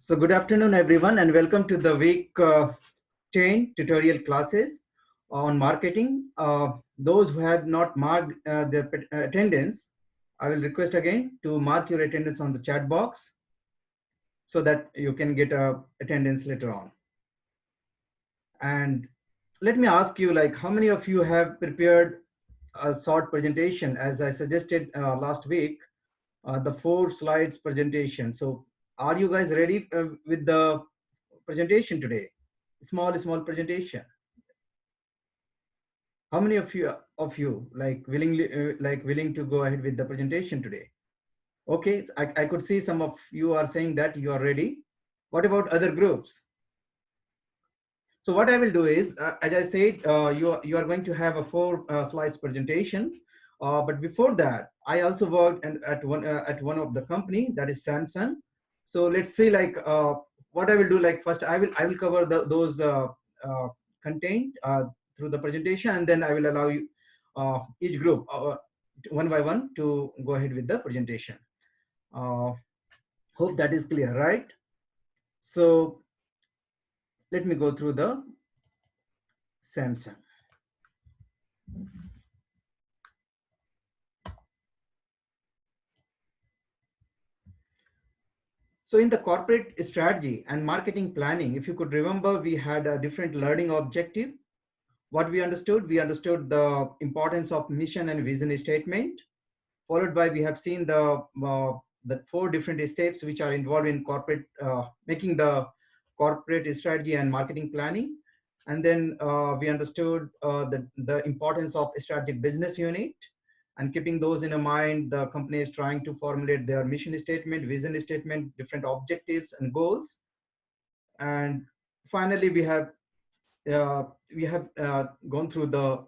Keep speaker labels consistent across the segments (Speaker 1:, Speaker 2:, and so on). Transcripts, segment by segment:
Speaker 1: So good afternoon, everyone, and welcome to the week 10 tutorial classes on marketing. Those who have not marked their attendance, I will request again to mark your attendance on the chat box so that you can get attendance later on. And let me ask you, like, how many of you have prepared a short presentation as I suggested last week, the 4 slides presentation. So are you guys ready with the presentation today? Small presentation. How many of you like willing to go ahead with the presentation today? Okay, so I could see some of you are saying that you are ready. What about other groups? So what I will do is, as I said, you are going to have a 4 slides presentation. But before that, I also worked at one of the company, that is Samsung. So let's see, like, what I will do. Like, first I will cover those content through the presentation, and then I will allow you each group one by one to go ahead with the presentation. Uh, Hope that is clear, right? So let me go through the Samsung. So in the corporate strategy and marketing planning, if you could remember, we had a different learning objective. What we understood the importance of mission and vision statement, followed by we have seen the 4 different steps which are involved in corporate making the corporate strategy and marketing planning. And then we understood the importance of strategic business unit, and keeping those in mind, the company is trying to formulate their mission statement, vision statement, different objectives and goals. And finally uh, we have gone through the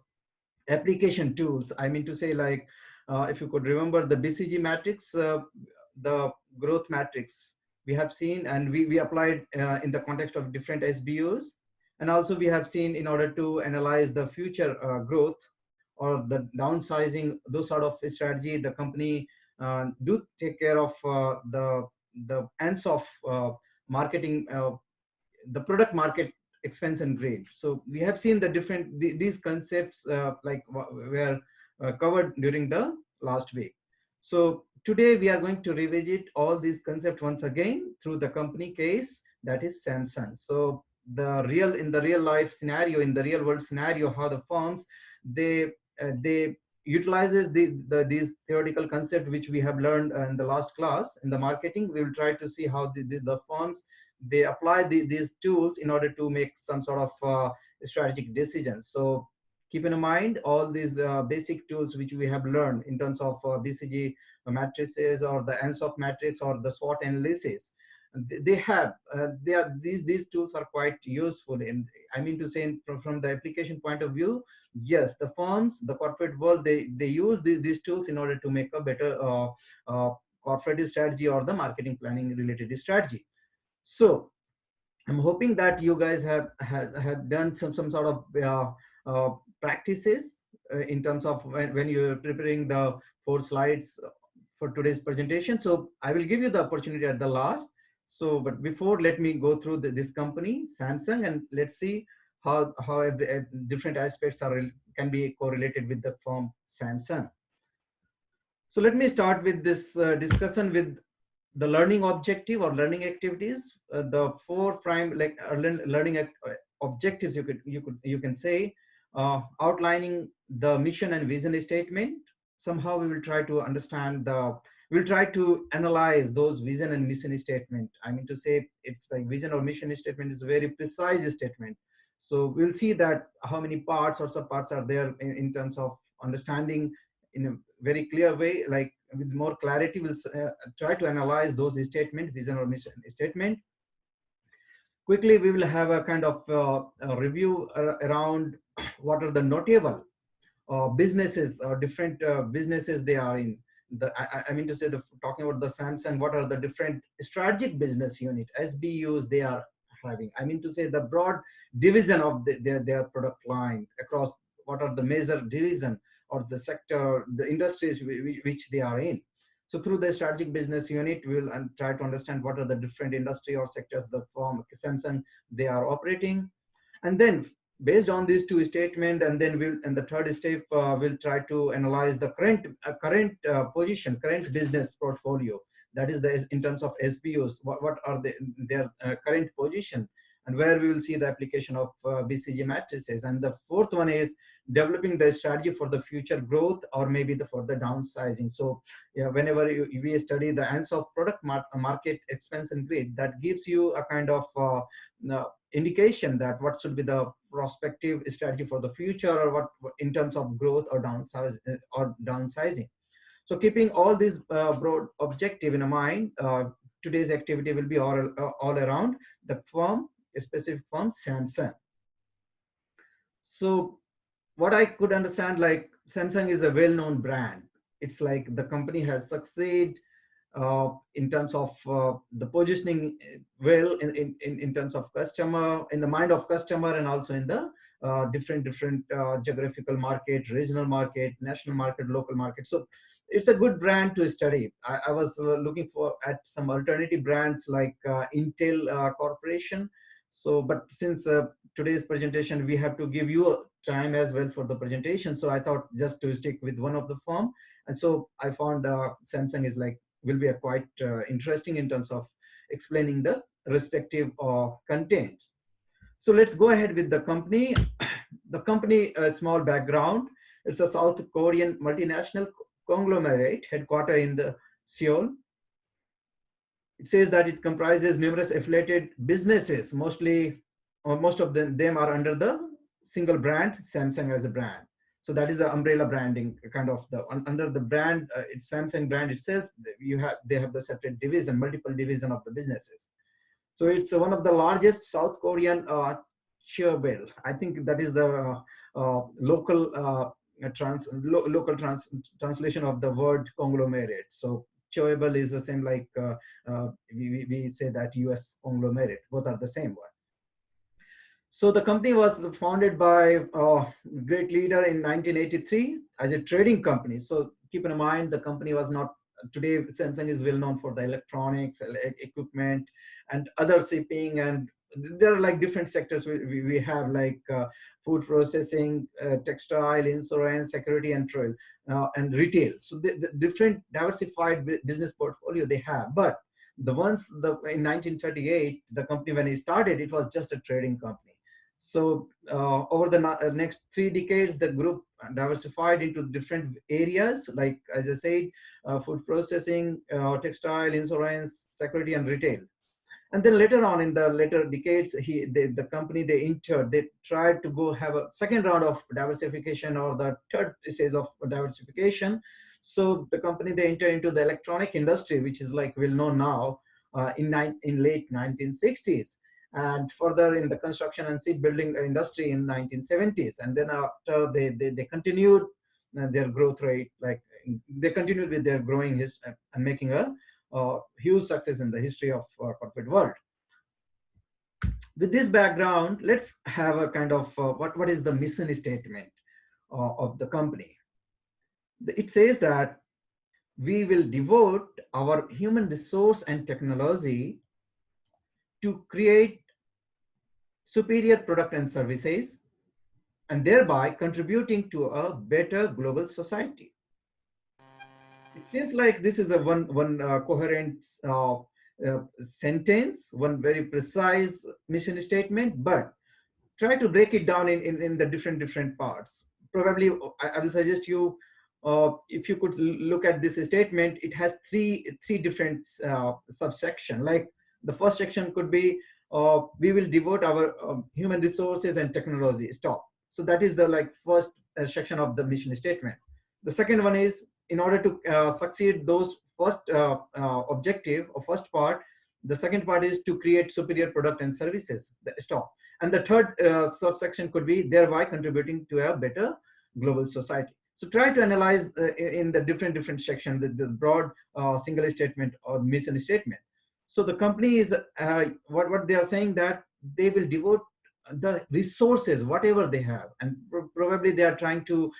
Speaker 1: application tools. I mean to say, like, if you could remember the BCG matrix, the growth matrix we have seen, and we applied in the context of different SBUs. And also we have seen, in order to analyze the future growth or the downsizing, those sort of strategy, the company do take care of the ends of marketing, the product market expense and grade. So we have seen the different these concepts were covered during the last week. So today we are going to revisit all these concepts once again through the company case, that is Samsung. So in the real life scenario, in the real world scenario, how the firms they utilizes these theoretical concepts which we have learned in the last class in the marketing. We will try to see how the firms they apply these tools in order to make some sort of strategic decisions. So keep in mind all these basic tools which we have learned in terms of BCG matrices, or the ANSOF matrix, or the SWOT analysis. They are these tools are quite useful. And I mean to say, from the application point of view, yes, the firms, the corporate world, they use these tools in order to make a better corporate strategy or the marketing planning related strategy. So I'm hoping that you guys have done some sort of practices in terms of when you're preparing the 4 slides for today's presentation. So I will give you the opportunity at the last. So, but before, let me go through this company, Samsung, and let's see how different aspects can be correlated with the firm Samsung. So let me start with this discussion with the learning objective or learning activities. The 4 prime learning objectives, you can say, outlining the mission and vision statement. Somehow we will try to understand we'll try to analyze those vision and mission statement. I mean to say, it's like vision or mission statement is a very precise statement. So we'll see that how many parts or subparts are there in terms of understanding in a very clear way. Like, with more clarity, we'll try to analyze those statement, vision or mission statement. Quickly, we will have a kind of a review around what are the notable businesses or different businesses they are in. I mean to say, talking about the Samsung, what are the different strategic business unit, SBUs, they are having. I mean to say, the broad division of their product line across, what are the major division or the sector, the industries which they are in. So through the strategic business unit, we will try to understand what are the different industry or sectors the firm Samsung they are operating. And then based on these two statements, and then we'll, in the third step, we'll try to analyze the current position, current business portfolio. That is the, in terms of SBOs, what are their current position, and where we will see the application of BCG matrices. And the fourth one is developing the strategy for the future growth, or maybe for the downsizing. So yeah, whenever we study the ends of product market expansion grid, that gives you a kind of indication that what should be the prospective strategy for the future, or what in terms of growth or downsizing. So keeping all these broad objective in mind, today's activity will be all around the firm, a specific firm, Samsung. So what I could understand, like Samsung is a well-known brand. It's like the company has succeeded in terms of the positioning well in terms of customer, in the mind of customer, and also in the different geographical market, regional market, national market, local market. So it's a good brand to study. I was looking for at some alternative brands like Intel Corporation. So but since today's presentation, we have to give you time as well for the presentation, so I thought just to stick with one of the firm. And so I found Samsung is like will be a quite interesting in terms of explaining the respective contents. So let's go ahead with the company. The company, a small background. It's a South Korean multinational conglomerate headquartered in the Seoul. It says that it comprises numerous affiliated businesses, mostly, or most of them are under the single brand, Samsung as a brand. So that is the umbrella branding kind of the under the brand, it's Samsung brand itself. They have the separate division, multiple division of the businesses. So it's one of the largest South Korean chaebol. I think that is the local translation of the word conglomerate. So chaebol is the same like we say that US conglomerate. Both are the same one. So the company was founded by a great leader in 1983 as a trading company. So keep in mind, the company was not, today Samsung is well known for the electronics, equipment, and other shipping, and there are like different sectors we have like food processing, textile, insurance, security, and trade, and retail. So the different diversified business portfolio they have. But the ones in 1938, the company when it started, it was just a trading company. So over the next 3 decades, the group diversified into different areas, like as I said, food processing, textile, insurance, security, and retail. And then later on in the later decades, the company they tried to go have a second round of diversification, or the third stage of diversification. So the company they enter into the electronic industry, which is like well known now, in late 1960s, and further in the construction and shipbuilding industry in 1970s. And then after they continued their growth rate, like they continued with their growing history and making a huge success in the history of corporate world. With this background, let's have a kind of what is the mission statement of the company. It says that we will devote our human resource and technology to create superior product and services, and thereby contributing to a better global society. It seems like this is a one coherent sentence, one very precise mission statement, but try to break it down in the different parts. Probably I will suggest you, if you could look at this statement, it has three different subsection. Like the first section could be we will devote our human resources and technology. Stop. So that is the like first section of the mission statement. The second one is, in order to succeed those first objective or first part, the second part is to create superior product and services. Stop. And the third subsection could be thereby contributing to a better global society. So try to analyze in the different section the broad single statement or mission statement. So the company is what they are saying, that they will devote the resources, whatever they have, and probably they are trying to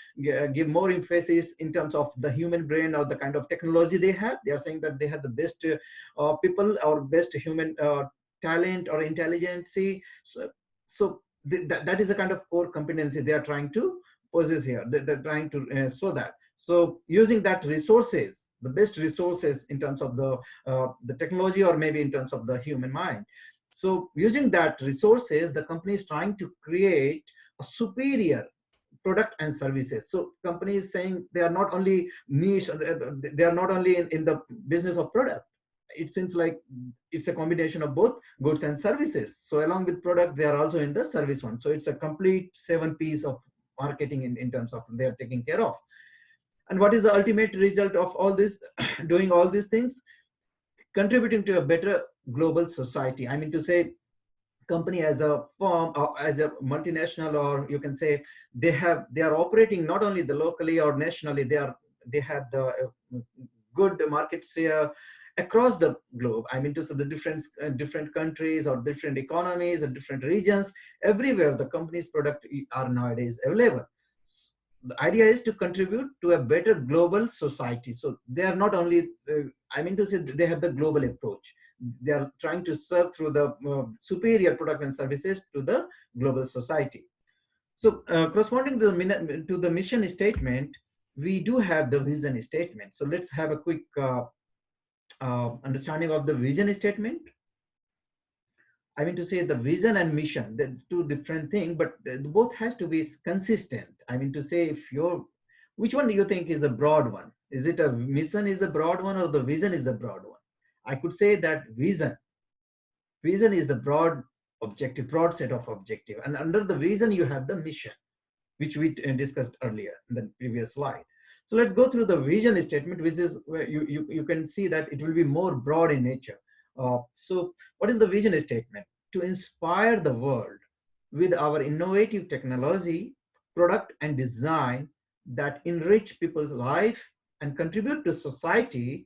Speaker 1: give more emphasis in terms of the human brain or the kind of technology they have. They are saying that they have the best people or best human talent or intelligence. So that is a kind of core competency they are trying to possess here. They're trying to show that. So using that resources, the best resources in terms of the technology or maybe in terms of the human mind. So using that resources, the company is trying to create a superior product and services. So company is saying they are not only niche, they are not only in the business of product. It seems like it's a combination of both goods and services. So along with product, they are also in the service one. So it's a complete 7 P's of marketing in terms of they are taking care of. And what is the ultimate result of all this? Doing all these things, contributing to a better global society. I mean to say, company as a firm or as a multinational, or you can say they are operating not only the locally or nationally, they have the good market share across the globe. I mean to say the different countries or different economies and different regions, everywhere the company's product are nowadays available. The idea is to contribute to a better global society. So they are not only I mean to say they have the global approach. They are trying to serve through the superior product and services to the global society. So corresponding to the mission statement, we do have the vision statement. So let's have a quick understanding of the vision statement. I mean to say the vision and mission, the two different things, but both has to be consistent. I mean to say, if you're, which one do you think is a broad one? Is it a mission is the broad one or the vision is the broad one? I could say that vision is the broad objective, broad set of objective. And under the vision, you have the mission, which we discussed earlier in the previous slide. So let's go through the vision statement, which is where you can see that it will be more broad in nature. So what is the vision statement? To inspire the world with our innovative technology, product and design that enrich people's life and contribute to society,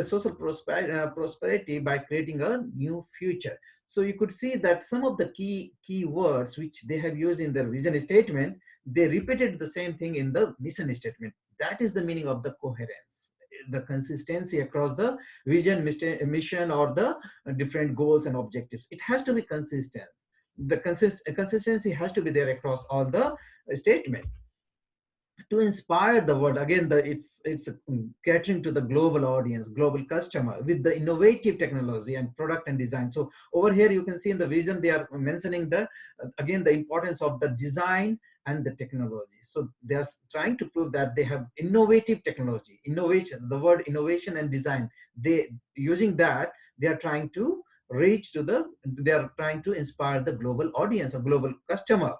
Speaker 1: social prosperity by creating a new future. So you could see that some of the key words which they have used in their vision statement, they repeated the same thing in the mission statement. That is the meaning of the coherence, the consistency across the vision, mission, or the different goals and objectives. It has to be consistent. The consistency has to be there across all the statement. To inspire the world, again it's catering to the global audience, global customer, with the innovative technology and product and design. So over here you can see in the vision they are mentioning the again the importance of the design and the technology. So they are trying to prove that they have innovative technology, innovation, the word innovation and design, they using that they are trying to reach to the, they are trying to inspire the global audience, a global customer.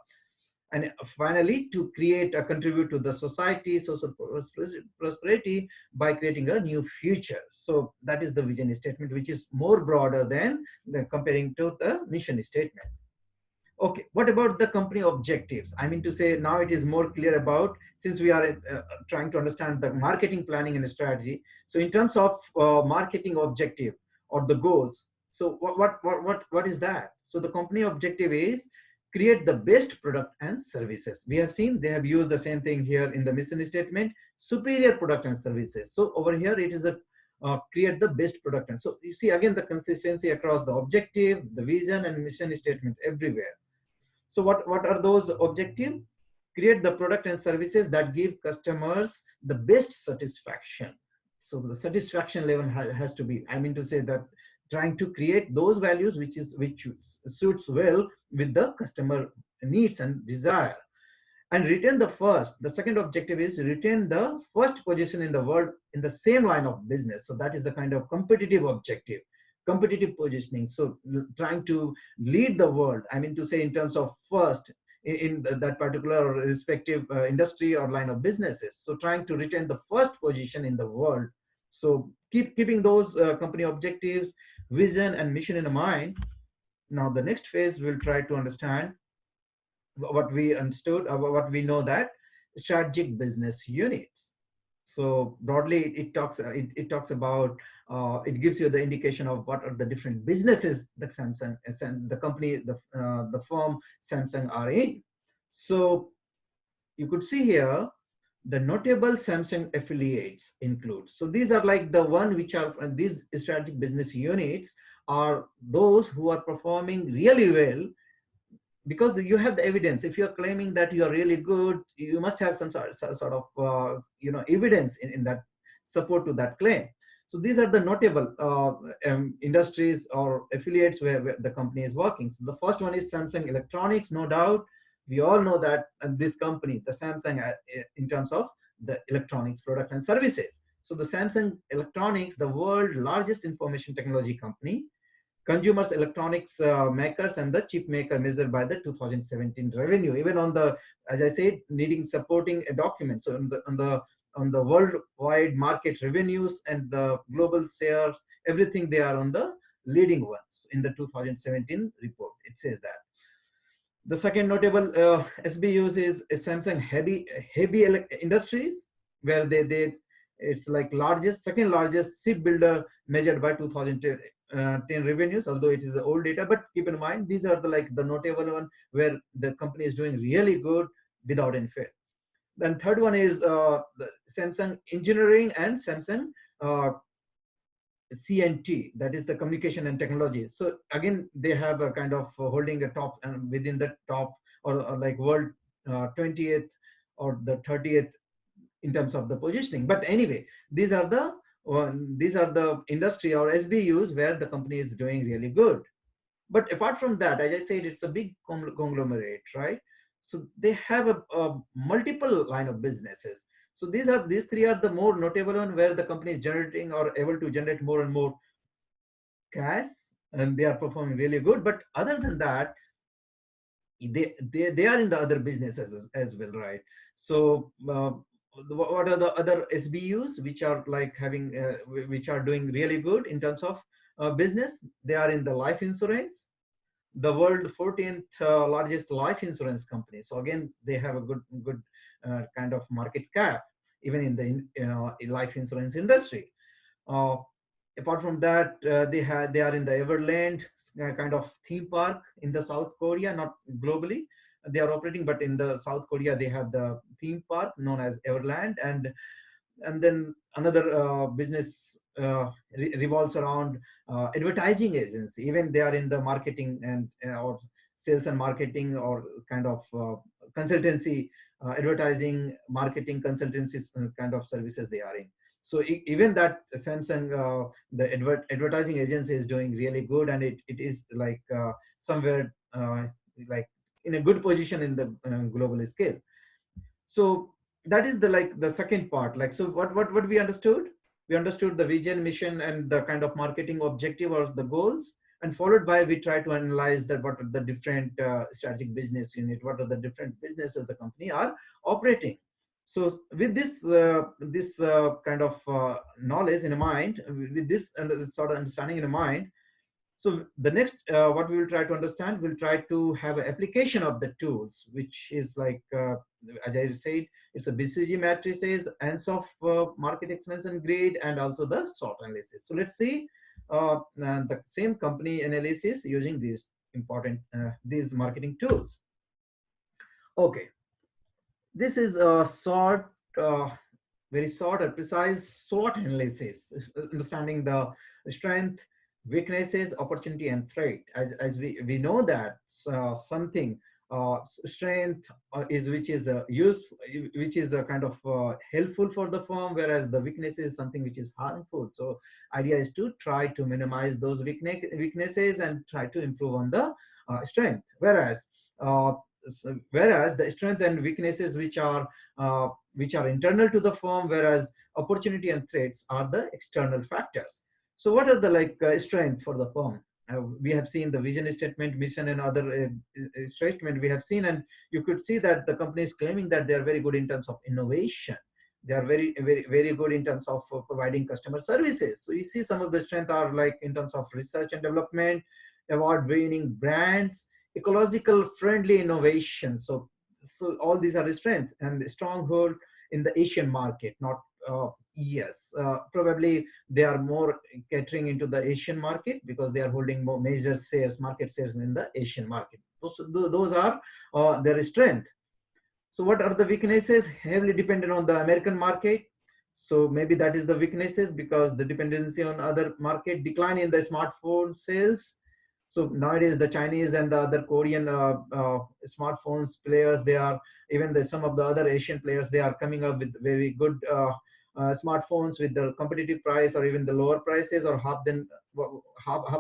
Speaker 1: And finally, to create a contribute to the society, social prosperity by creating a new future. So that is the vision statement, which is more broader than the comparing to the mission statement. Okay, what about the company objectives? I mean to say now it is more clear about, since we are trying to understand the marketing planning and strategy. So in terms of marketing objective or the goals, so what is that? So the company objective is create the best product and services. We have seen they have used the same thing here in the mission statement, superior product and services. So over here it is a create the best product. And so you see again the consistency across the objective, the vision and mission statement everywhere. So what are those objectives? Create the product and services that give customers the best satisfaction. So the satisfaction level has to be, I mean to say that trying to create those values which suits well with the customer needs and desire. And retain the first. The second objective is retain the first position in the world in the same line of business. So that is the kind of competitive objective, competitive positioning. So trying to lead the world, I mean to say in terms of first in that particular respective industry or line of businesses. So trying to retain the first position in the world. So keeping those company objectives, vision and mission in mind. Now the next phase we'll try to understand what we understood, what we know, that strategic business units. So broadly, it talks about, it gives you the indication of what are the different businesses the Samsung, the company, the firm Samsung are in. So you could see here the notable Samsung affiliates include. So these are like the one which are, these strategic business units are those who are performing really well, because you have the evidence. If you're claiming that you are really good, you must have some sort of evidence in that support to that claim. So these are the notable industries or affiliates where the company is working. So the first one is Samsung Electronics, no doubt. We all know that this company, the Samsung, in terms of the electronics product and services. So the Samsung Electronics, the world largest information technology company, consumers electronics makers and the chip maker measured by the 2017 revenue. Even on the, as I said, needing supporting a document. So on the worldwide market revenues and the global shares, everything, they are on the leading ones in the 2017 report. It says that. The second notable SBUs is Samsung Heavy Industries, where they it's like largest, second largest shipbuilder measured by 2010 revenues, although it is the old data. But keep in mind, these are the like the notable one where the company is doing really good without any fail. Then third one is the Samsung Engineering and Samsung uh, CNT, that is the communication and technology. So again, they have a kind of holding a top, and within the top, or like world 20th or the 30th in terms of the positioning. But anyway, these are the industry or SBUs where the company is doing really good. But apart from that, as I said, it's a big conglomerate, right? So they have a multiple line of businesses. So these three are the more notable one where the company is generating or able to generate more and more cash, and they are performing really good. But other than that, they are in the other businesses as well, right? So what are the other SBUs which are like having which are doing really good in terms of business? They are in the life insurance, the world 14th largest life insurance company. So again, they have a good kind of market cap even in the life insurance industry. uh, Apart from that, they are in the Everland kind of theme park in the South Korea, not globally. They are operating, but in the South Korea they have the theme park known as Everland. And then another business revolves around advertising agency. Even they are in the marketing and or sales and marketing, or kind of consultancy, advertising marketing consultancy kind of services they are in. So even that Samsung, the advertising agency is doing really good, and it is like somewhere like in a good position in the global scale. So that is the like the second part. Like, so what we understood, we understood the vision, mission, and the kind of marketing objective or the goals. And followed by, we try to analyze that what are the different strategic business unit, what are the different businesses the company are operating. So with this kind of knowledge in mind, with this sort of understanding in mind, so the next, what we will try to understand, we'll try to have an application of the tools, which is like, as I said, it's a BCG matrices, Ansoff market expansion grid, and also the SWOT analysis. So let's see the same company analysis using these important, these marketing tools. Okay, this is a short, very short and precise SWOT analysis, understanding the strength, weaknesses, opportunity, and threat. As we know that something strength is which is used, which is a kind of helpful for the firm, whereas the weakness is something which is harmful. So idea is to try to minimize those weaknesses and try to improve on the strength. Uh, Whereas the strength and weaknesses which are internal to the firm, whereas opportunity and threats are the external factors. So what are the like strength for the firm? We have seen the vision statement, mission, and other statement we have seen, and you could see that the company is claiming that they are very good in terms of innovation. They are very good in terms of providing customer services. So you see some of the strength are like in terms of research and development, award-winning brands, ecological friendly innovation. So all these are strength and stronghold in the Asian market, not Yes, probably they are more catering into the Asian market because they are holding more major shares, market shares in the Asian market. Those are their strength. So what are the weaknesses? Heavily dependent on the American market. So maybe that is the weaknesses because the dependency on other market, decline in the smartphone sales. So nowadays the Chinese and the other Korean smartphones players, they are, even some of the other Asian players, they are coming up with very good smartphones with the competitive price or even the lower prices or half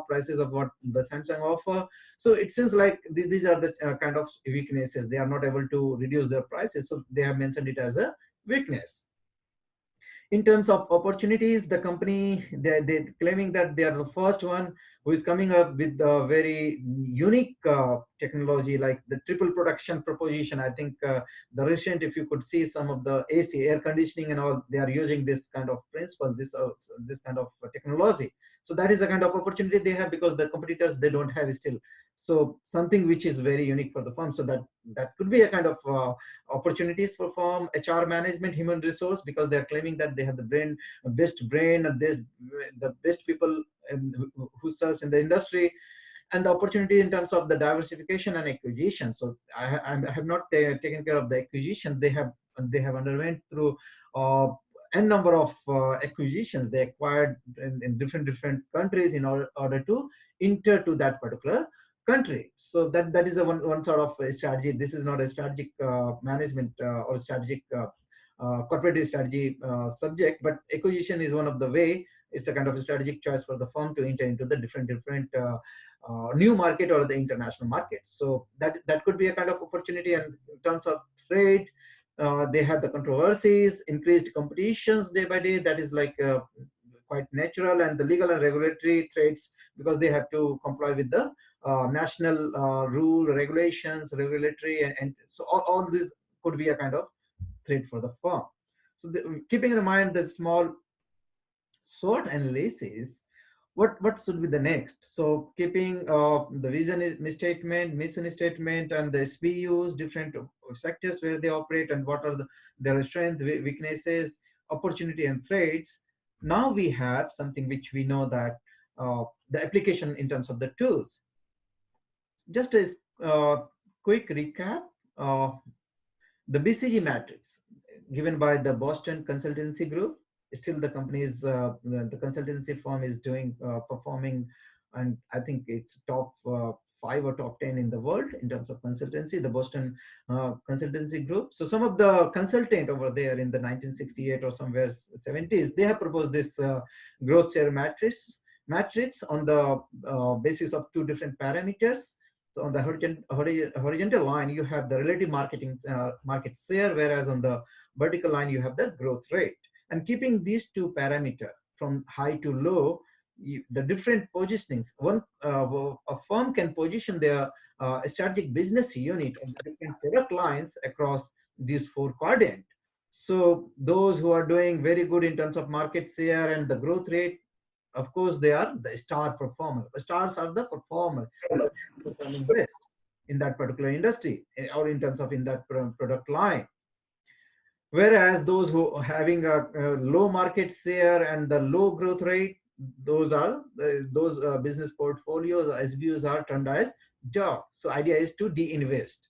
Speaker 1: prices of what the Samsung offer. So it seems like these are the kind of weaknesses. They are not able to reduce their prices, so they have mentioned it as a weakness. In terms of opportunities, the company, they're claiming that they are the first one who is coming up with a very unique technology like the triple production proposition. I think the recent, if you could see some of the AC, air conditioning and all, they are using this kind of principle, this kind of technology. So that is a kind of opportunity they have because the competitors, they don't have still. So something which is very unique for the firm. So that could be a kind of opportunities for firm HR management, human resource, because they are claiming that they have the best brain, and the best people who serves in the industry, and the opportunity in terms of the diversification and acquisition. So I have not taken care of the acquisition. They have underwent through n number of acquisitions they acquired in different countries in order to enter to that particular country. So that is a one sort of a strategy. This is not a strategic management or strategic corporate strategy subject, but acquisition is one of the way. It's a kind of a strategic choice for the firm to enter into the different new market or the international market. So that could be a kind of opportunity. And in terms of trade, they have the controversies, increased competitions day by day. That is like quite natural, and the legal and regulatory threats because they have to comply with the national rule, regulations, regulatory, and so all this could be a kind of threat for the firm. So keeping in mind the small SWOT analysis, what should be the next? So keeping the vision misstatement, mission statement, and the SBUs, different sectors where they operate, and what are their strengths, weaknesses, opportunity, and threats. Now we have something which we know that the application in terms of the tools. Just a quick recap. Uh, the BCG matrix given by the Boston Consultancy Group. Still, the company's the consultancy firm is doing performing, and I think it's top 5 or top 10 in the world in terms of consultancy. The Boston Consultancy Group. So some of the consultant over there in the 1968 or somewhere 70s, they have proposed this growth share matrix on the basis of 2 different parameters. So on the horizontal line, you have the relative market share, whereas on the vertical line, you have the growth rate. And keeping these 2 parameters from high to low, the different positionings, a firm can position their strategic business unit on different product lines across these 4 quadrants. So those who are doing very good in terms of market share and the growth rate, of course, they are the star performer. The stars are the performer performing best in that particular industry or in terms of in that product line. Whereas those who are having a low market share and the low growth rate, those are those business portfolios or SBUs are termed as dog. So idea is to de-invest.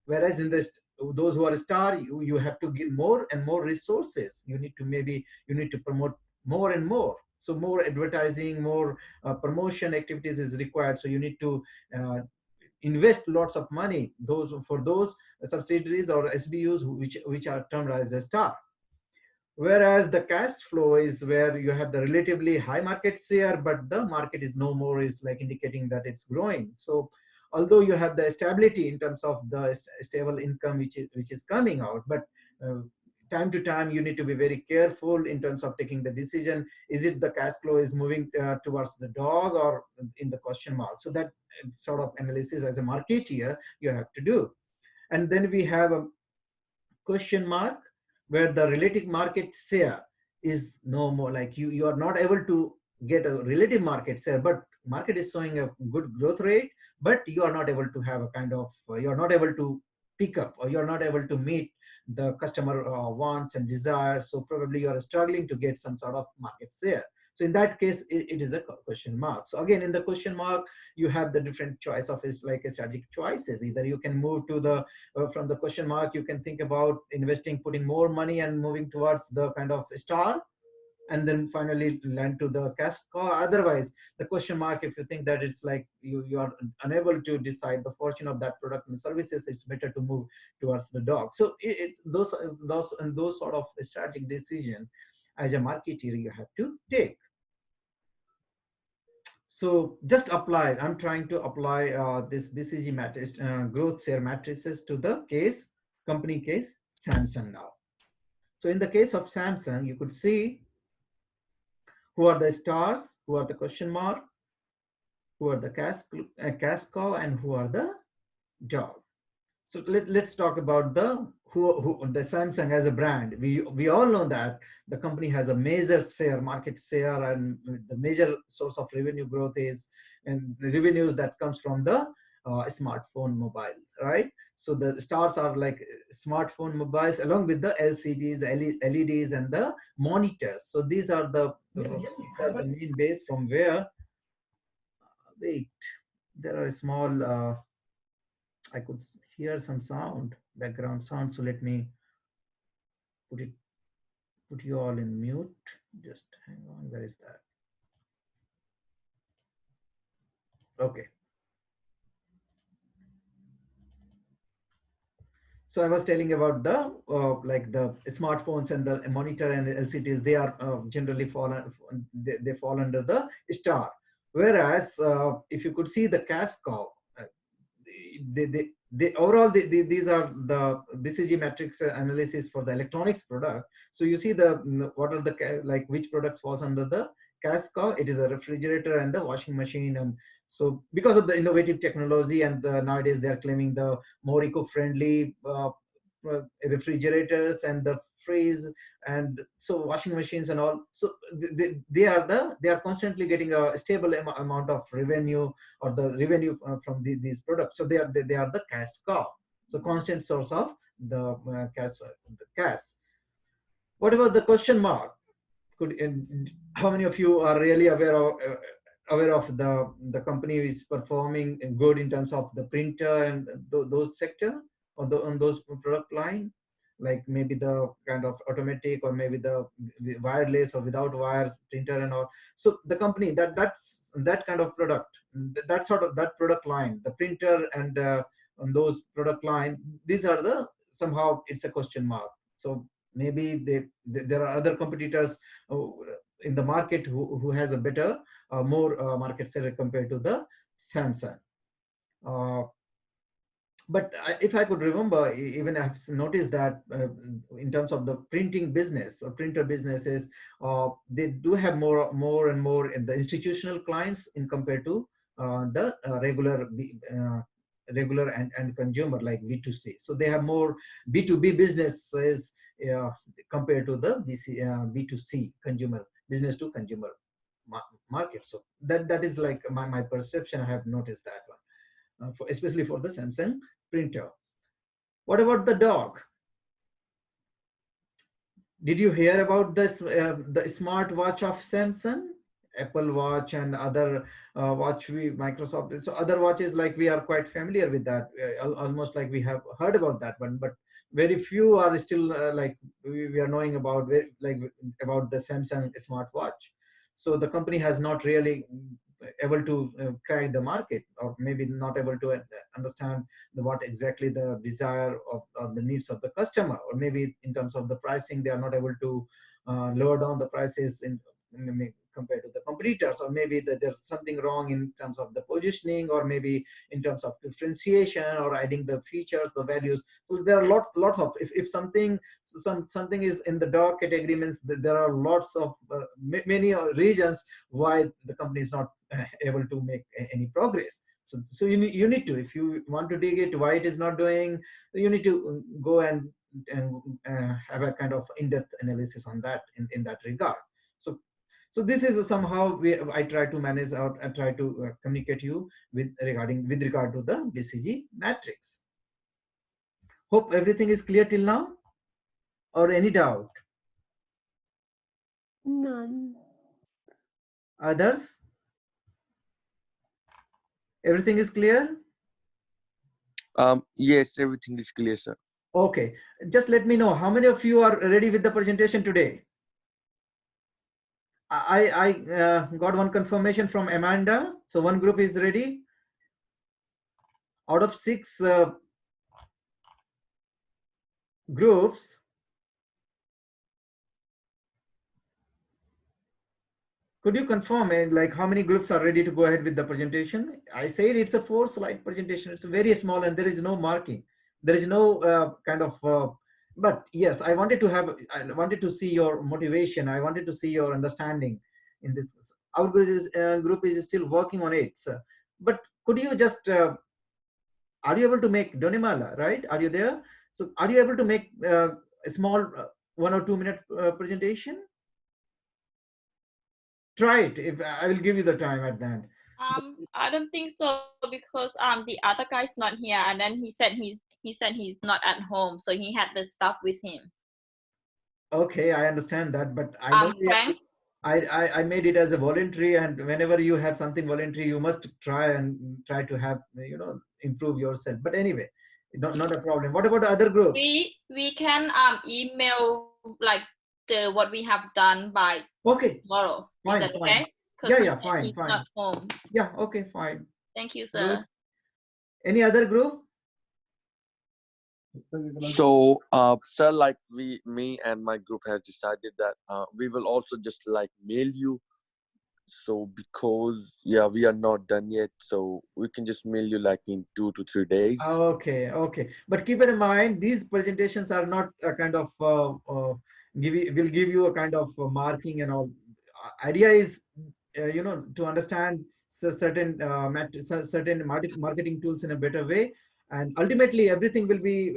Speaker 1: Whereas in this, those who are star, you have to give more and more resources. You need to promote more and more. So more advertising, more promotion activities is required. So you need to invest lots of money those subsidiaries or SBUs which are termed as a star. Whereas the cash flow is where you have the relatively high market share, but the market is no more is like indicating that it's growing. So although you have the stability in terms of the stable income which is coming out, but time to time you need to be very careful in terms of taking the decision. Is it the cash flow is moving towards the dog or in the question mark? So that sort of analysis as a marketeer you have to do. And then we have a question mark where the relative market share is no more, like you are not able to get a relative market share, but market is showing a good growth rate, but you are not able to have a kind of you're not able to pick up or you're not able to meet the customer wants and desires. So probably you are struggling to get some sort of market share. So in that case, it is a question mark. So again, in the question mark, you have the different choice of is like a strategic choices. Either you can move to the from the question mark, you can think about investing, putting more money and moving towards the kind of star, and then finally land to the cash cow. Otherwise, the question mark, if you think that it's like you are unable to decide the fortune of that product and services, it's better to move towards the dog. So it's those sort of strategic decision as a marketer you have to take. So just apply. I'm trying to apply this BCG matrix, growth share matrices to the case, company case, Samsung now. So in the case of Samsung, you could see who are the stars, who are the question mark, who are the cash cow, and who are the dog. So let's talk about the who the Samsung as a brand. We all know that the company has a major share, market share, and the major source of revenue growth is and the revenues that comes from the smartphone mobiles, right? So the stars are like smartphone mobiles along with the LCDs, LEDs, and the monitors. So these are the main base from where. Wait, there are small. I could hear some sound, background sound. So let me put it, put you all in mute. Just hang on. Where is that? Okay. So I was telling about the like the smartphones and the monitor and the LCDs. They are generally they fall under the star. Whereas if you could see the cash cow, they overall these are the BCG matrix analysis for the electronics product. So you see the what are the like which products falls under the cash cow. It is a refrigerator and the washing machine. And so because of the innovative technology and nowadays they are claiming the more eco-friendly refrigerators and the freeze and so washing machines and all. So they are constantly getting a stable amount of revenue or the revenue from these products. So they are the cash cow. So constant source of the cash. What about the question mark? Could how many of you are really aware of the company is performing good in terms of the printer and those sector or on those product line, like maybe the kind of automatic or maybe the wireless or without wires printer and all. So the company that's that kind of product, that sort of that product line, the printer and on those product line, these are the somehow it's a question mark. So maybe there are other competitors in the market who has a better more market share compared to the Samsung. uh, but if I could remember, even I've noticed that in terms of the printing business, printer businesses, they do have more and more in the institutional clients in compared to the regular and consumer like B2C. So they have more B2B businesses compared to the B2C consumer business to consumer market. So that is like my perception. I have noticed that one. Especially for the Samsung printer. What about the dog? Did you hear about this the smart watch of Samsung, Apple Watch and other watch Microsoft? So other watches like we are quite familiar with that, almost like we have heard about that one, but very few are still like we are knowing about like about the Samsung smart watch. So the company has not really able to crack the market, or maybe not able to understand what exactly the desire of the needs of the customer, or maybe in terms of the pricing they are not able to lower down the prices compared to the competitors, or maybe that there's something wrong in terms of the positioning, or maybe in terms of differentiation or adding the features, the values. So there are lots of if something is in the dog category, means there are lots of many reasons why the company is not able to make any progress. So you need to, if you want to dig it why it is not doing, you need to go and have a kind of in-depth analysis on that in that regard. So this is somehow I try to manage out and try to communicate you with regard to the BCG matrix. Hope everything is clear till now. or any doubt?
Speaker 2: None.
Speaker 1: Others? Everything is clear?
Speaker 3: Yes, everything is clear, sir.
Speaker 1: Okay, just let me know how many of you are ready with the presentation today. I got one confirmation from Amanda. So one group is ready. Out of 6 groups, could you confirm like how many groups are ready to go ahead with the presentation? I said it's a 4-slide presentation. It's very small and there is no marking. There is no kind of, but yes, I wanted to see your motivation. I wanted to see your understanding in this. Our group is still working on it. So, but could you just, are you able to make Donimala, right? Are you there? So are you able to make a small 1 or 2 minute presentation? Try it. If I will give you the time at the end.
Speaker 4: I don't think so because the other guy's not here, and then he said he's not at home, so he had the stuff with him.
Speaker 1: Okay, I understand that, but I know
Speaker 4: Frank.
Speaker 1: I made it as a voluntary, and whenever you have something voluntary, you must try to have improve yourself. But anyway, not a problem. What about the other groups?
Speaker 4: We can email like what we have done by
Speaker 1: Okay,
Speaker 4: tomorrow.
Speaker 1: fine,
Speaker 4: Is that
Speaker 1: fine.
Speaker 4: okay?
Speaker 1: Yeah, fine,
Speaker 4: he's
Speaker 1: fine.
Speaker 4: not home.
Speaker 1: Yeah, okay, fine.
Speaker 4: Thank you,
Speaker 1: Good.
Speaker 4: sir.
Speaker 1: Any other group?
Speaker 3: So, sir, like me and my group has decided that we will also just like mail you. So because yeah, we are not done yet, so we can just mail you like in 2 to 3 days.
Speaker 1: Okay, okay. But keep in mind, these presentations are not a kind of will give you a kind of marking and all. Idea is, to understand certain certain marketing tools in a better way, and ultimately everything will be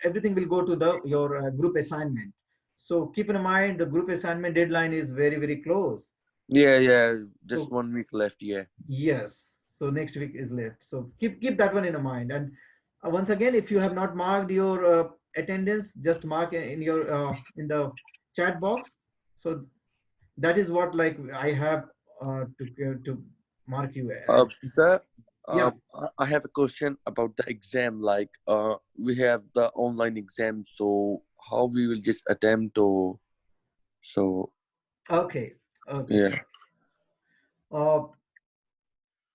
Speaker 1: everything will go to the your group assignment. So keep in mind the group assignment deadline is very close.
Speaker 3: Yeah, just
Speaker 1: So
Speaker 3: 1 week left. Yeah.
Speaker 1: yes. So next week is left. So keep that one in mind. And once again, if you have not marked your attendance, just mark in your in the chat box. So that is what like I have to mark you as.
Speaker 3: Sir,
Speaker 1: Yeah.
Speaker 3: I have a question about the exam. Like, we have the online exam, so how we will just attempt to, so
Speaker 1: Okay. Okay.
Speaker 3: yeah.
Speaker 1: Uh,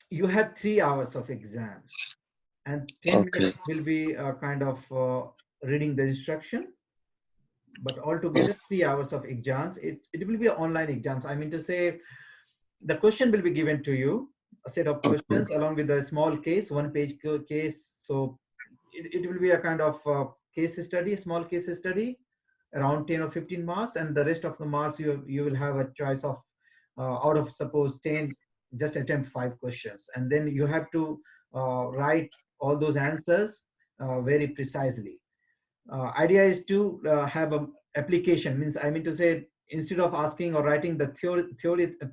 Speaker 1: you have 3 hours of exam, and 10 minutes
Speaker 3: Okay.
Speaker 1: will be kind of reading the instruction. But altogether 3 hours of exams. It will be online exams. I mean to say, the question will be given to you, a set of
Speaker 3: Okay.
Speaker 1: questions along with a small case, 1 page case. So it will be a kind of case study, small case study, around 10 or 15 marks, and the rest of the marks you will have a choice of out of suppose 10, just attempt 5 questions, and then you have to write all those answers very precisely. Idea is to have a application, means I mean to say, instead of asking or writing the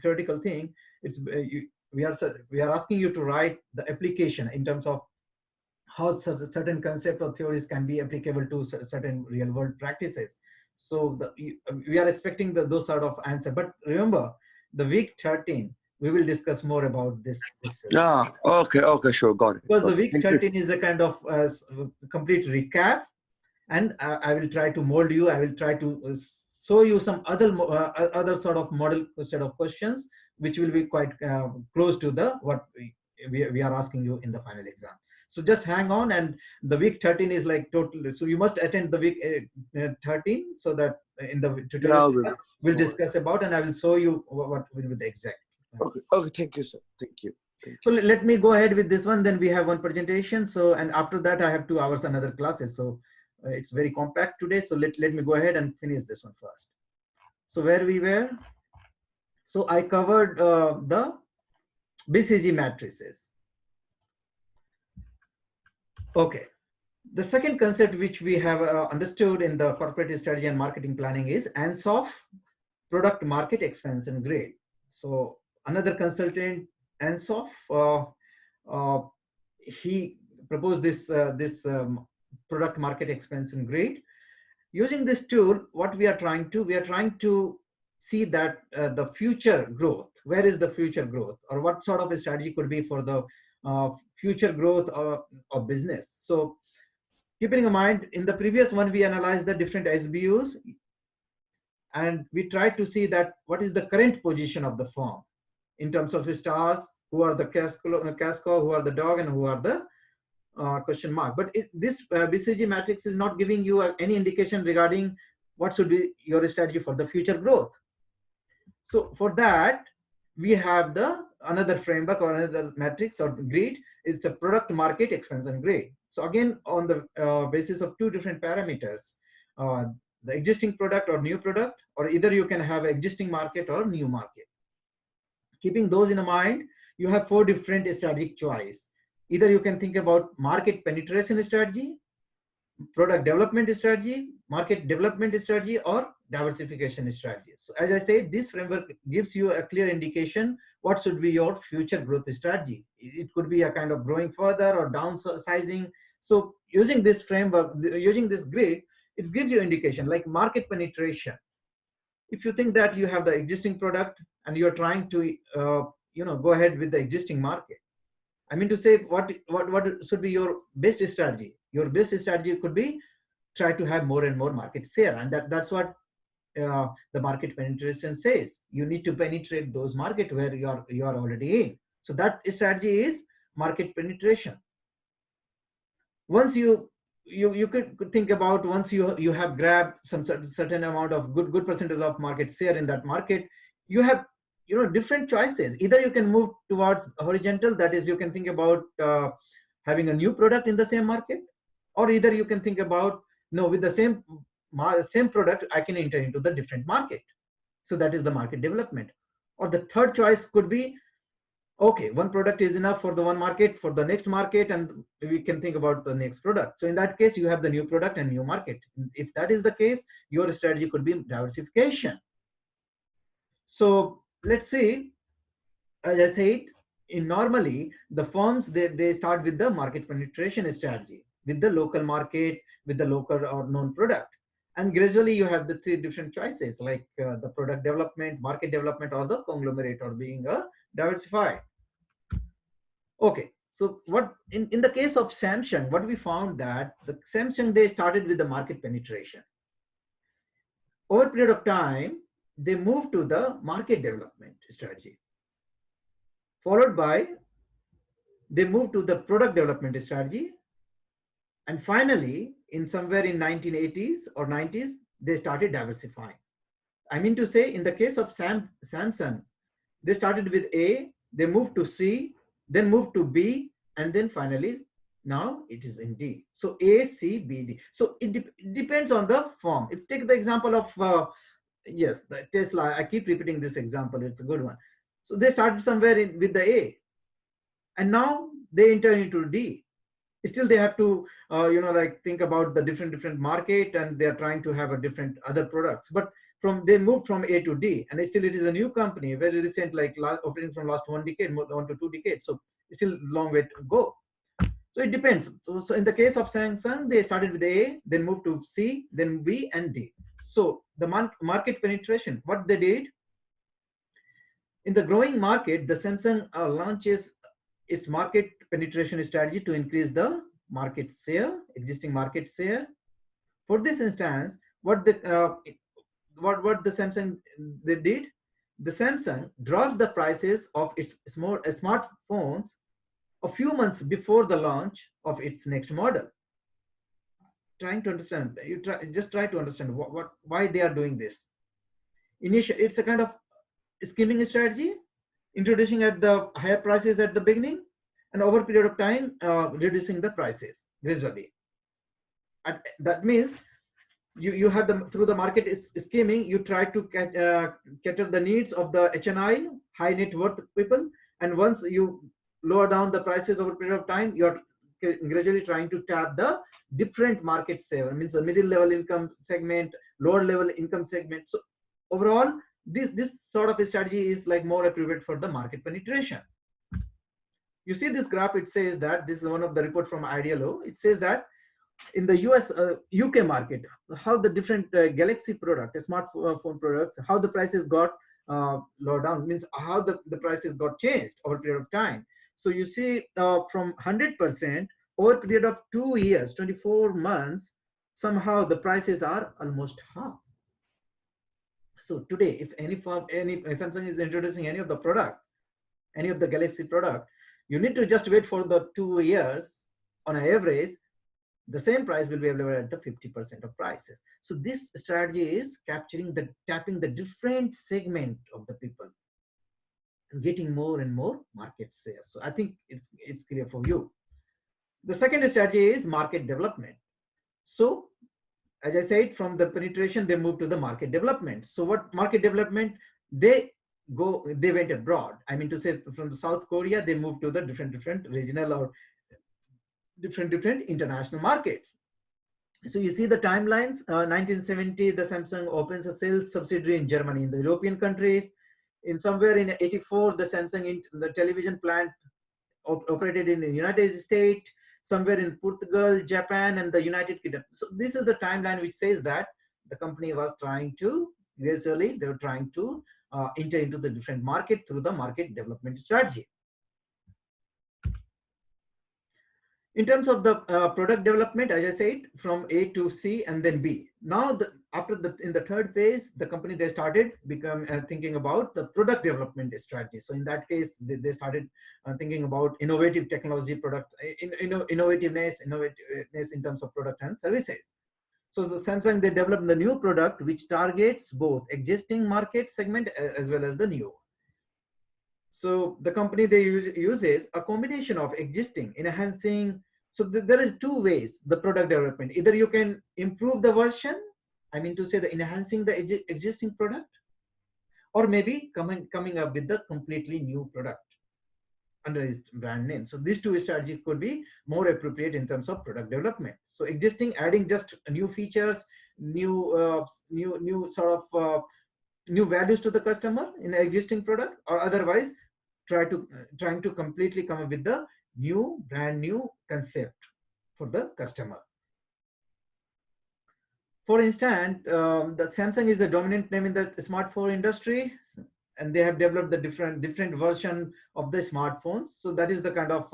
Speaker 1: theoretical thing, it's we are asking you to write the application in terms of how certain concept or theories can be applicable to certain real world practices. So we are expecting those sort of answer. But remember, the week 13 we will discuss more about this question,
Speaker 3: Yeah. Okay. Sure. Got it.
Speaker 1: because the
Speaker 3: Got it.
Speaker 1: week
Speaker 3: Thank you.
Speaker 1: 13 is a kind of complete recap, and I will try to mold you. I will try to show you some other sort of model set of questions, which will be quite close to the what we are asking you in the final exam. So just hang on, and the week 13 is like total. So you must attend the week 13, so that in the tutorial
Speaker 3: Yeah. I will.
Speaker 1: class we'll
Speaker 3: All right.
Speaker 1: discuss about, and I will show you what will be the exact.
Speaker 3: Okay. Okay. Thank you, sir. Thank you. Thank
Speaker 1: So
Speaker 3: you.
Speaker 1: let me go ahead with this one. Then we have one presentation. So, and after that, I have 2 hours another classes. So it's very compact today. So let me go ahead and finish this one first. So where we were. So I covered the BCG matrices. Okay. The second concept which we have understood in the corporate strategy and marketing planning is ANSOF, product market expansion grade. So another consultant, ANSOF, he proposed this product market expansion grade, Using this tool, what we are trying to see that the future growth, where is the future growth, or what sort of a strategy could be for the future growth of business. So keeping in mind, in the previous one, we analyzed the different SBUs, and we tried to see that what is the current position of the firm in terms of stars, who are the casco, who are the dog, and who are the question mark. But this BCG matrix is not giving you any indication regarding what should be your strategy for the future growth. So for that, we have the another framework or another matrix or grid. It's a product market expansion grid. So again, on the basis of two different parameters, the existing product or new product, or either you can have existing market or new market. Keeping those in mind, you have four different strategic choice. Either you can think about market penetration strategy, product development strategy, market development strategy, or diversification strategy. So as I said, this framework gives you a clear indication what should be your future growth strategy. It could be a kind of growing further or downsizing. So using this framework, using this grid, it gives you indication like market penetration. If you think that you have the existing product and you're trying to go ahead with the existing market, I mean to say, what should be your best strategy? Your best strategy could be try to have more and more market share, and that's what the market penetration says. You need to penetrate those markets where you are already in. So that strategy is market penetration. Once you could think about, once you have grabbed some certain amount of good percentage of market share in that market, you have different choices. Either you can move towards horizontal, that is, you can think about having a new product in the same market, or either you can think about, no, with the same product I can enter into the different market. So that is the market development. Or the third choice could be, okay, one product is enough for the one market, for the next market, and we can think about the next product. So in that case, you have the new product and new market. If that is the case, your strategy could be diversification. So let's see, as I said, normally the firms, they start with the market penetration strategy, with the local market, with the local or known product. And gradually you have the three different choices, like the product development, market development, or the conglomerate, or being diversified. Okay, so what in the case of Samsung, what we found that the Samsung, they started with the market penetration. Over a period of time, they moved to the market development strategy, followed by they moved to the product development strategy, and finally, in somewhere in 1980s or 90s, they started diversifying. I mean to say, in the case of Samsung, they started with A, they moved to C, then moved to B, and then finally, now it is in D. So A, C, B, D. So it depends on the firm. If take the example of, yes, the Tesla, I keep repeating this example, it's a good one. So they started somewhere with the A, and now they enter into D. Still, they have to, think about the different market, and they are trying to have a different other products. But they moved from A to D, and still it is a new company, very recent, like operating from last 1 decade, 1 to 2 decades. So still long way to go. So it depends. So in the case of Samsung, they started with A, then moved to C, then B, and D. So the market penetration, what they did in the growing market, the Samsung launches its market penetration strategy to increase the market share, existing market share. For this instance, what the Samsung they did, the Samsung dropped the prices of its smartphones a few months before the launch of its next model. Trying to understand, just try to understand why they are doing this. Initially, it's a kind of skimming strategy, introducing at the higher prices at the beginning, and over a period of time, reducing the prices gradually. That means you have them through the market skimming, you try to cater the needs of the HNI, high net worth people, and once you lower down the prices over a period of time, you're gradually trying to tap the different market share, means the middle level income segment, lower level income segment. So overall, this sort of a strategy is like more appropriate for the market penetration. You see this graph, it says that this is one of the report from Idealo. It says that in the US, UK market, how the different Galaxy product, smartphone products, how the prices got low down, means how the prices got changed over a period of time. So you see from 100% over a period of 2 years, 24 months, somehow the prices are almost half. So today, if any Samsung is introducing any of the product, any of the Galaxy product, you need to just wait for the 2 years on an average. The same price will be available at the 50% of prices. So this strategy is tapping the different segment of the people and getting more and more market share. So I think it's clear for you. The second strategy is market development. So as I said, from the penetration, they move to the market development. So what market development? They went abroad. I mean to say, from the South Korea, they moved to the different regional or different international markets. So you see the timelines. 1970, the Samsung opens a sales subsidiary in Germany, in the European countries. In somewhere in 84, the Samsung the television plant operated in the United States, somewhere in Portugal, Japan, and the United Kingdom. So this is the timeline which says that the company was trying to gradually, they were trying to enter into the different market through the market development strategy. In terms of the product development, as I said, from A to C and then B. Now, in the third phase, the company, they started thinking about the product development strategy. So in that case, they started thinking about innovative technology products, innovativeness in terms of product and services. So the Samsung, they developed the new product which targets both existing market segment as well as the new. So the company, they uses a combination of existing, enhancing. So there is two ways the product development. Either you can improve the version, I mean to say the enhancing the existing product, or maybe coming up with the completely new product under its brand name. So these two strategies could be more appropriate in terms of product development. So existing, adding just new features, new values to the customer in the existing product, or otherwise trying to completely come up with the brand new concept for the customer. For instance, the Samsung is a dominant name in the smartphone industry, and they have developed the different version of the smartphones. So that is the kind of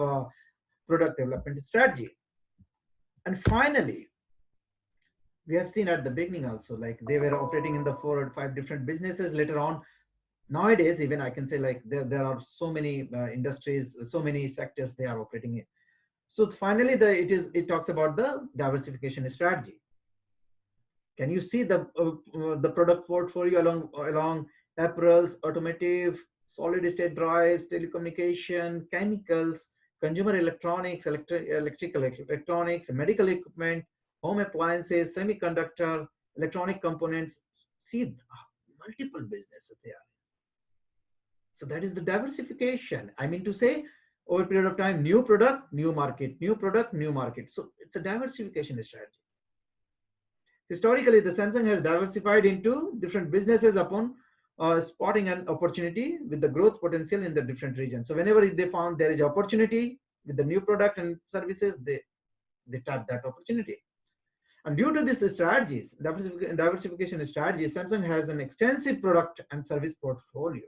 Speaker 1: product development strategy. And finally, we have seen at the beginning also, like they were operating in the 4 or 5 different businesses. Later on, nowadays, even I can say, like there are so many industries, so many sectors they are operating in. So finally, it talks about the diversification strategy. Can you see the product portfolio along apparels, automotive, solid state drives, telecommunication, chemicals, consumer electronics, electrical electronics, medical equipment, home appliances, semiconductor, electronic components. See multiple businesses there. So that is the diversification. I mean to say, over a period of time, new product, new market, new product, new market. So it's a diversification strategy. Historically, the Samsung has diversified into different businesses upon spotting an opportunity with the growth potential in the different regions. So whenever they found there is opportunity with the new product and services, they tap that opportunity. And due to these strategies, diversification strategy, Samsung has an extensive product and service portfolio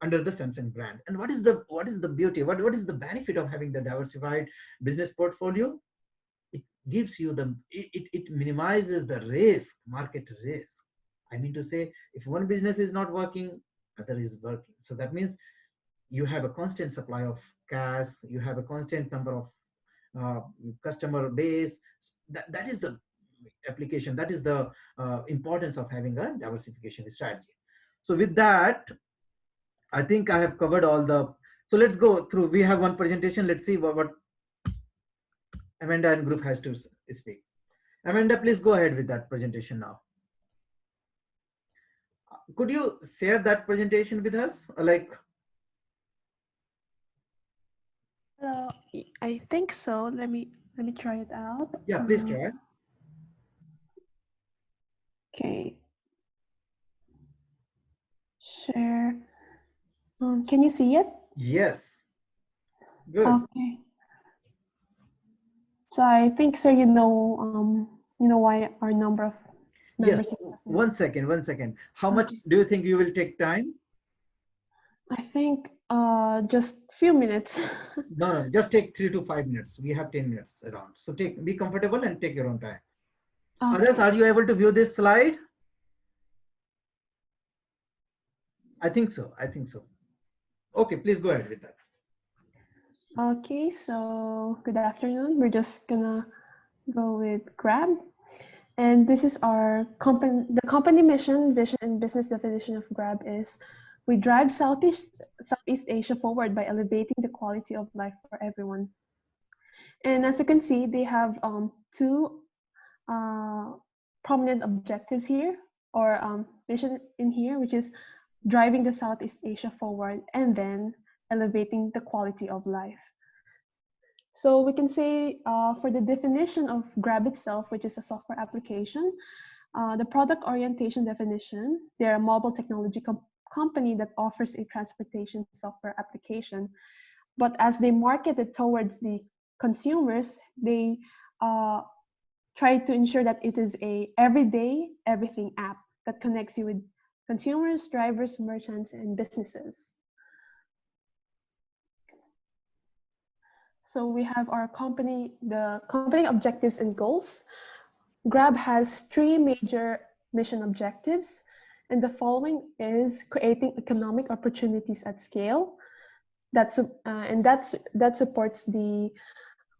Speaker 1: under the Samsung brand. And what is the beauty? What is the benefit of having the diversified business portfolio? It gives you it minimizes the market risk. I mean to say, if one business is not working, other is working. So that means you have a constant supply of cash, you have a constant number of customer base. That is the application, that is the importance of having a diversification strategy. So with that, I think I have covered all the, so let's go through. We have one presentation. Let's see what Amanda and group has to speak. Amanda, please go ahead with that presentation now. Could you share that presentation with us?
Speaker 2: I think so. Let me try it out.
Speaker 1: Yeah, please try.
Speaker 2: Okay. Share. Can you see it?
Speaker 1: Yes. Good.
Speaker 2: Okay. So I think, sir, you know why our number of
Speaker 1: Yes,
Speaker 2: members is
Speaker 1: one second. How much do you think you will take time?
Speaker 2: I think just few minutes.
Speaker 1: No, just take 3 to 5 minutes. We have 10 minutes around. So be comfortable and take your own time. Others,
Speaker 2: Okay.
Speaker 1: are you able to view this slide? I think so. Okay, please go ahead with that.
Speaker 2: Okay, so good afternoon. We're just gonna go with Grab. And this is our company, the company mission, vision, and business definition of Grab is we drive Southeast Asia forward by elevating the quality of life for everyone. And as you can see, they have two prominent objectives here, or mission in here, which is driving the Southeast Asia forward and then elevating the quality of life. So we can say for the definition of Grab itself, which is a software application, the product orientation definition, they're a mobile technology company that offers a transportation software application. But as they market it towards the consumers, they try to ensure that it is a everyday, everything app that connects you with consumers, drivers, merchants, and businesses. So we have our the company objectives and goals. Grab has 3 major mission objectives, and the following is creating economic opportunities at scale. That supports the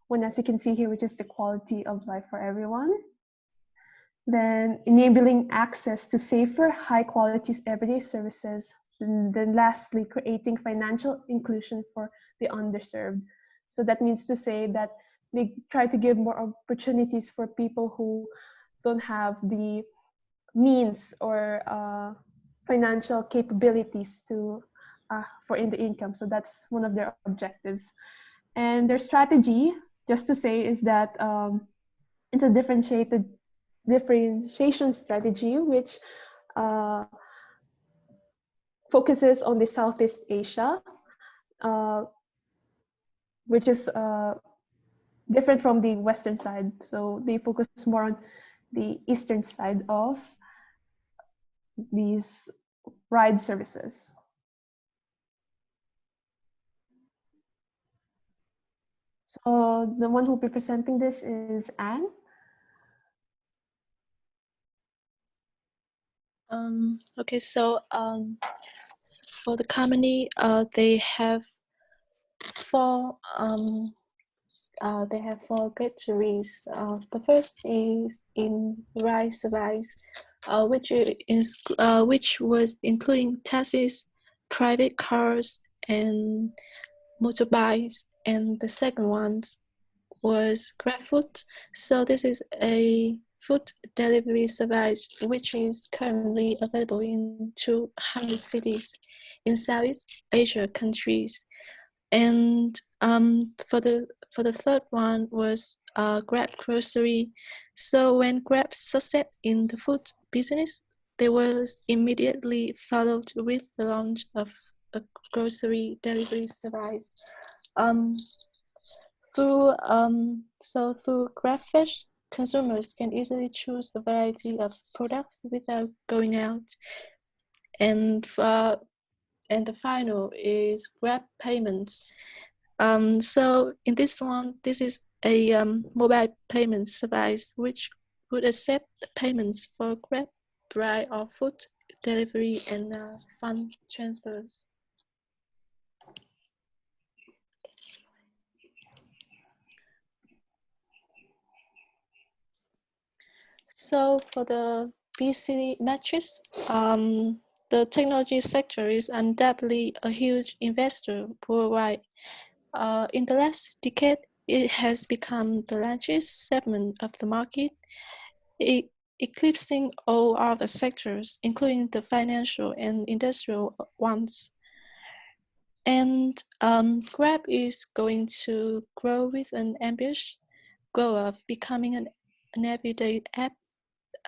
Speaker 2: one, as you can see here, which is the quality of life for everyone. Then enabling access to safer, high quality everyday services. And then lastly, creating financial inclusion for the underserved. So that means to say that they try to give more opportunities for people who don't have the means or financial capabilities to for in the income. So that's one of their objectives. And their strategy, just to say, is that it's a differentiation strategy, which focuses on the Southeast Asia, which is different from the Western side. So they focus more on the Eastern side of these ride services. So the one who will be presenting this is Anne.
Speaker 5: Okay, so for the company, they have four categories. The first is in ride service, which was including taxis, private cars, and motorbikes, and the second one was GrabFood. So this is a food delivery service which is currently available in 200 cities in Southeast Asia countries. And for the third one was Grab Grocery. So when Grab succeeded in the food business, they was immediately followed with the launch of a grocery delivery service. Through GrabFish, consumers can easily choose a variety of products without going out. And the final is Grab Payments. So in this one, this is a mobile payment service which would accept payments for Grab, ride, or food delivery and fund transfers. So for the BCD metrics, the technology sector is undoubtedly a huge investor worldwide. In the last decade, it has become the largest segment of the market, eclipsing all other sectors, including the financial and industrial ones. And Grab is going to grow with an ambitious goal of becoming an everyday app.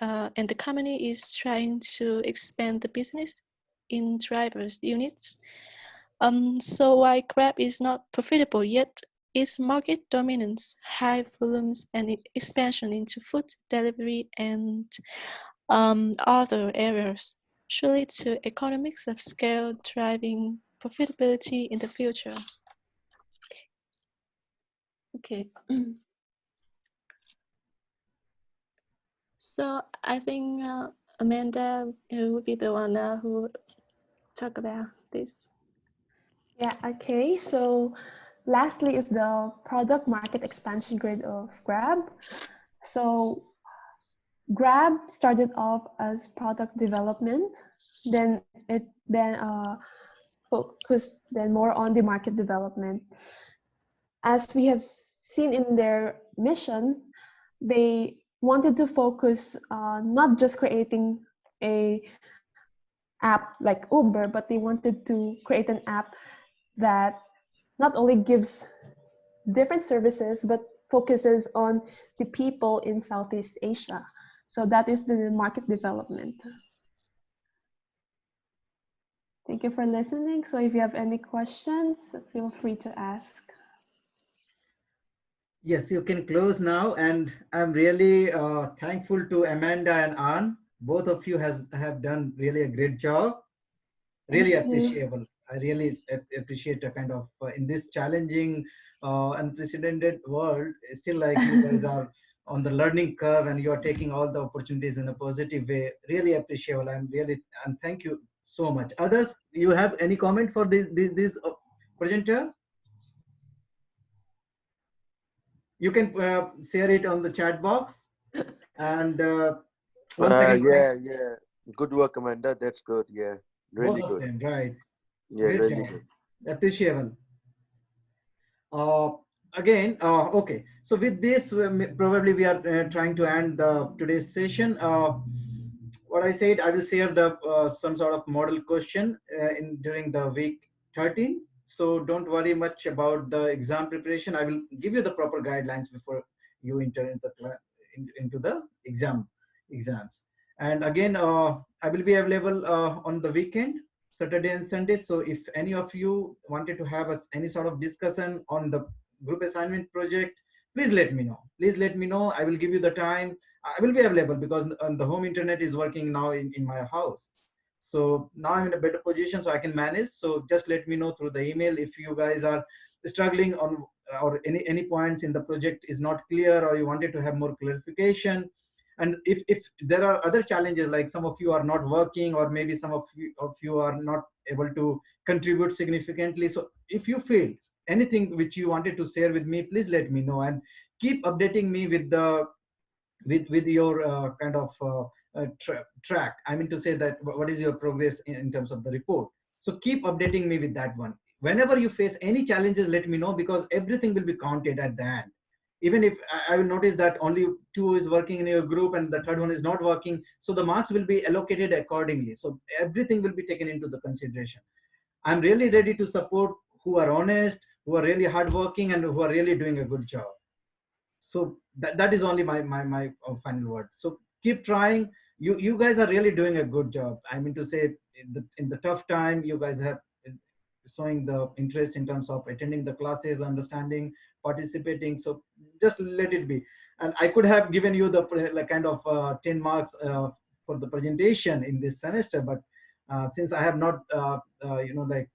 Speaker 5: And the company is trying to expand the business in drivers units. So while Grab is not profitable yet, its market dominance, high volumes, and expansion into food delivery and other areas should lead to economics of scale driving profitability in the future. Okay. So I think Amanda would be the one who talk about this.
Speaker 2: Yeah, okay. So lastly is the product market expansion grid of Grab. So Grab started off as product development, then it focused then more on the market development. As we have seen in their mission, they wanted to focus not just creating a app like Uber, but they wanted to create an app that not only gives different services, but focuses on the people in Southeast Asia. So that is the market development. Thank you for listening. So if you have any questions, feel free to ask.
Speaker 1: Yes, you can close now. And I'm really thankful to Amanda and Ann. Both of you have done really a great job. Really
Speaker 2: Thank you.
Speaker 1: appreciable. I really appreciate a kind of in this challenging, unprecedented world. Still, like you guys are on the learning curve and you are taking all the opportunities in a positive way. Really appreciable. And thank you so much. Others, you have any comment for this presenter? You can share it on the chat box. And once again,
Speaker 3: Yeah. Good work, Amanda. That's good. Yeah, really
Speaker 1: both of
Speaker 3: good.
Speaker 1: them, right?
Speaker 3: Yeah,
Speaker 1: Great
Speaker 3: really
Speaker 1: job.
Speaker 3: good.
Speaker 1: Appreciable. Okay. So with this, probably we are trying to end today's session. What I said, I will share the some sort of model question during the week 13. So don't worry much about the exam preparation. I will give you the proper guidelines before you enter into the exams. And again, I will be available on the weekend, Saturday and Sunday. So if any of you wanted to have any sort of discussion on the group assignment project, please let me know. Please let me know. I will give you the time. I will be available because the home internet is working now in my house. So now I'm in a better position so I can manage. So just let me know through the email if you guys are struggling on or any points in the project is not clear or you wanted to have more clarification. And if there are other challenges, like some of you are not working or maybe some of you are not able to contribute significantly. So if you feel anything which you wanted to share with me, please let me know and keep updating me with the with your kind of track. I mean to say that what is your progress in terms of the report. So keep updating me with that one. Whenever you face any challenges, let me know because everything will be counted at the end. Even if I will notice that only 2 is working in your group and the third one is not working, so the marks will be allocated accordingly. So everything will be taken into the consideration. I'm really ready to support who are honest, who are really hardworking, and who are really doing a good job. So that is only my final word. So keep trying. You guys are really doing a good job. I mean to say, in the tough time, you guys have showing the interest in terms of attending the classes, understanding, participating. So just let it be. And I could have given you the like kind of 10 marks for the presentation in this semester, but since I have not like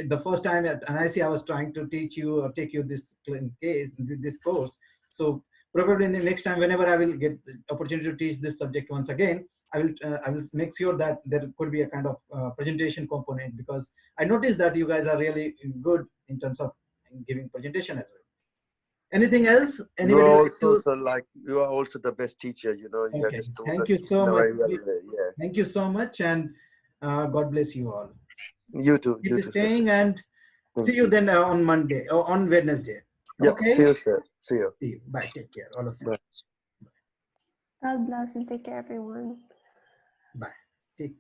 Speaker 1: the first time at NIC I was trying to teach you or take you this course. So probably in the next time, whenever I will get the opportunity to teach this subject once again, I will make sure that there could be a kind of presentation component, because I noticed that you guys are really good in terms of giving presentation as well. Anything else?
Speaker 3: You are
Speaker 1: Anybody like
Speaker 3: also,
Speaker 1: to?
Speaker 3: sir, like you are also the best teacher. You know, you have
Speaker 1: Okay.
Speaker 3: just told
Speaker 1: Thank
Speaker 3: us
Speaker 1: you so
Speaker 3: in a
Speaker 1: much.
Speaker 3: very well way. Yeah.
Speaker 1: Thank you so much, and God bless you all.
Speaker 3: You too.
Speaker 1: Keep
Speaker 3: You too, sir.
Speaker 1: staying, and see
Speaker 3: Thank
Speaker 1: you
Speaker 3: you.
Speaker 1: then on Monday or on Wednesday.
Speaker 3: Yep.
Speaker 1: Okay.
Speaker 3: See you, sir. See you.
Speaker 1: See you. Bye. Take care, all of you.
Speaker 3: Bye.
Speaker 2: God bless and take care, everyone.
Speaker 1: Bye. Take